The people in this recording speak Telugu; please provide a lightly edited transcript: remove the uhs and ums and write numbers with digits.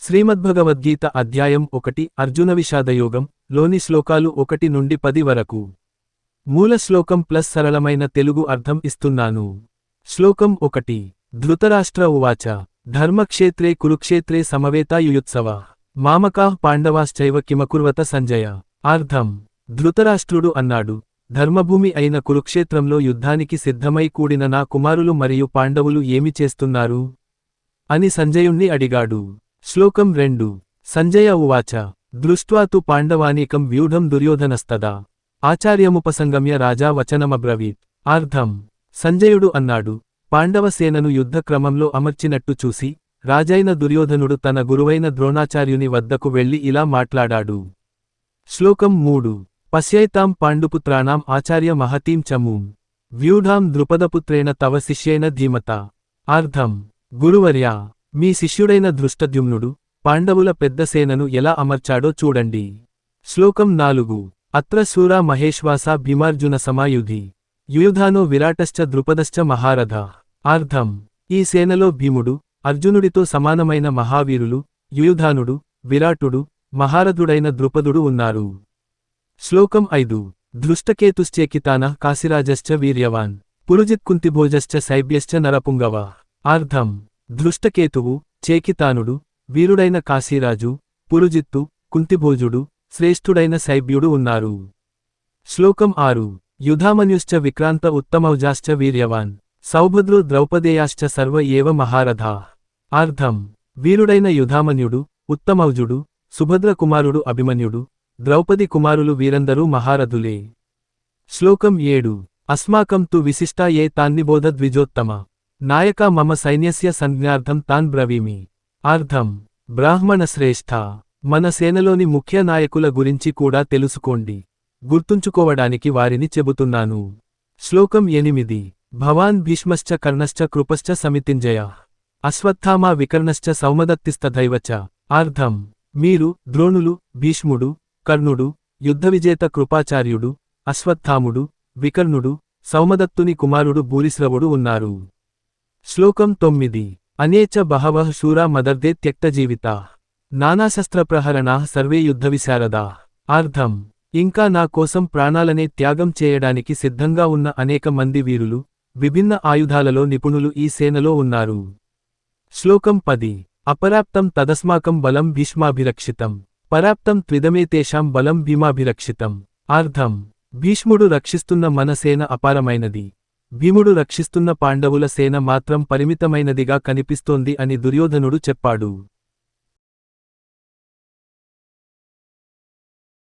శ్రీమద్భగవద్గీత అధ్యాయం 1 అర్జున విషాదయోగం లోని శ్లోకాలు 1 నుండి 10 వరకు. మూల శ్లోకం ప్లస్ సరళమైన తెలుగు అర్థం ఇస్తున్నాను. శ్లోకం 1. ధృతరాష్ట్ర ఉవాచ ధర్మక్షేత్రే కురుక్షేత్రే సమవేతాయుయుత్సవ మామకాః పాండవాశ్చైవ కిమకుర్వత సంజయ. అర్థం: ధృతరాష్ట్రుడు అన్నాడు, ధర్మభూమి అయిన కురుక్షేత్రంలో యుద్ధానికి సిద్ధమై కూడిన నా కుమారులు మరియు పాండవులు ఏమి చేస్తున్నారు అని సంజయుణ్ణి అడిగాడు. శ్లోకం 2. సంజయ ఉవాచ దృష్ట్వా తు పాండవానీకం వ్యూఢం దుర్యోధనస్తదా ఆచార్యముపసంగమ్య రాజా వచనమబ్రవీత్. అర్థం: సంజయుడు అన్నాడు, పాండవ సేనను యుద్ధక్రమంలో అమర్చినట్టు చూసి రాజైన దుర్యోధనుడు తన గురువైన ద్రోణాచార్యుని వద్దకు వెళ్లి ఇలా మాట్లాడాడు. శ్లోకం 3. పశ్యైతాం పాండుపుత్రాణాం ఆచార్య మహతీం చమూం వ్యూఢాం ద్రుపదపుత్రేణ తవ శిష్యేన ధీమతా. అర్థం: గురువర్యా, మీ శిష్యుడైన దృష్టద్యుమ్నుడు పాండవుల పెద్ద సేనను ఎలా అమర్చాడో చూడండి. శ్లోకం 4. అత్ర శూరా మహేశ్వాసా భీమార్జున సమాయుధి యుయుధానో విరాటశ్చ ద్రుపదశ్చ మహారథ. అర్థం: ఈ సేనలో భీముడు, అర్జునుడితో సమానమైన మహావీరులు యుయుధానుడు, విరాటుడు, మహారథుడైన ద్రుపదుడు ఉన్నారు. శ్లోకం 5. దృష్టకేతుశ్చేకితానః కాశీరాజశ్చ వీర్యవాన్ పురుజిత్కుంతిభోజశ్చ శైబ్యశ్చ నరపుంగవ. అర్థం: దృష్టకేతువు, చేకితానుడు, వీరుడైన కాశీరాజు, పురుజిత్తు, కుంతిభోజుడు, శ్రేష్ఠుడైన శైబ్యుడు ఉన్నారు. శ్లోకం 6. యుధామన్యుశ్చ విక్రాంత ఉత్తమౌజాశ్చ వీర్యవాన్ సౌభద్రు ద్రౌపదేయాశ్చ సర్వ ఏవ మహారథా. అర్థం: వీరుడైన యుధామన్యుడు, ఉత్తమౌజుడు, సుభద్ర కుమారుడు అభిమన్యుడు, ద్రౌపది కుమారులు వీరందరూ మహారథులే. శ్లోకం 7. అస్మాకం తు విశిష్టా ఏ తాన్నిబోధ ద్విజోత్తమ నాయకా మమ సైన్యస్య సంజ్ఞార్థం తాన్ బ్రవీమి. అర్థం: బ్రాహ్మణ శ్రేష్ఠ, మన సేనలోని ముఖ్య నాయకుల గురించి కూడా తెలుసుకోండి, గుర్తుంచుకోవడానికి వారిని చెబుతున్నాను. శ్లోకం 8. భవాన్ భీష్మశ్చ కర్ణశ్చ కృపశ్చ సమితింజయ అశ్వత్థామా వికర్ణశ్చ సౌమదత్తిస్తథైవచ. అర్థం: మీరు, ద్రోణులు, భీష్ముడు, కర్ణుడు, యుద్ధవిజేత కృపాచార్యుడు, అశ్వత్థాముడు, వికర్ణుడు, సౌమదత్తుని కుమారుడు భూరిశ్రవుడు ఉన్నారు. శ్లోకం 9. అనేచ బహవః శూరా మదర్దే త్యక్తజీవితా నానాశస్త్రప్రహరణాః సర్వే యుద్ధవిశారదా. అర్థం: ఇంకా నా కోసం ప్రాణాలనే త్యాగం చేయడానికి సిద్ధంగా ఉన్న అనేక మంది వీరులు, విభిన్న ఆయుధాలలో నిపుణులు ఈ సేనలో ఉన్నారు. శ్లోకం 10. అపరాప్తం తదస్మాకం బలం భీష్మాభిరక్షితం పరాప్తం త్విదమేతేషాం బలం భీమాభిరక్షితం. అర్థం: భీష్ముడు రక్షిస్తున్న మన సేన అపారమైనది, భీముడు రక్షిస్తున్న పాండవుల సేన మాత్రం పరిమితమైనదిగా కనిపిస్తోంది అని దుర్యోధనుడు చెప్పాడు.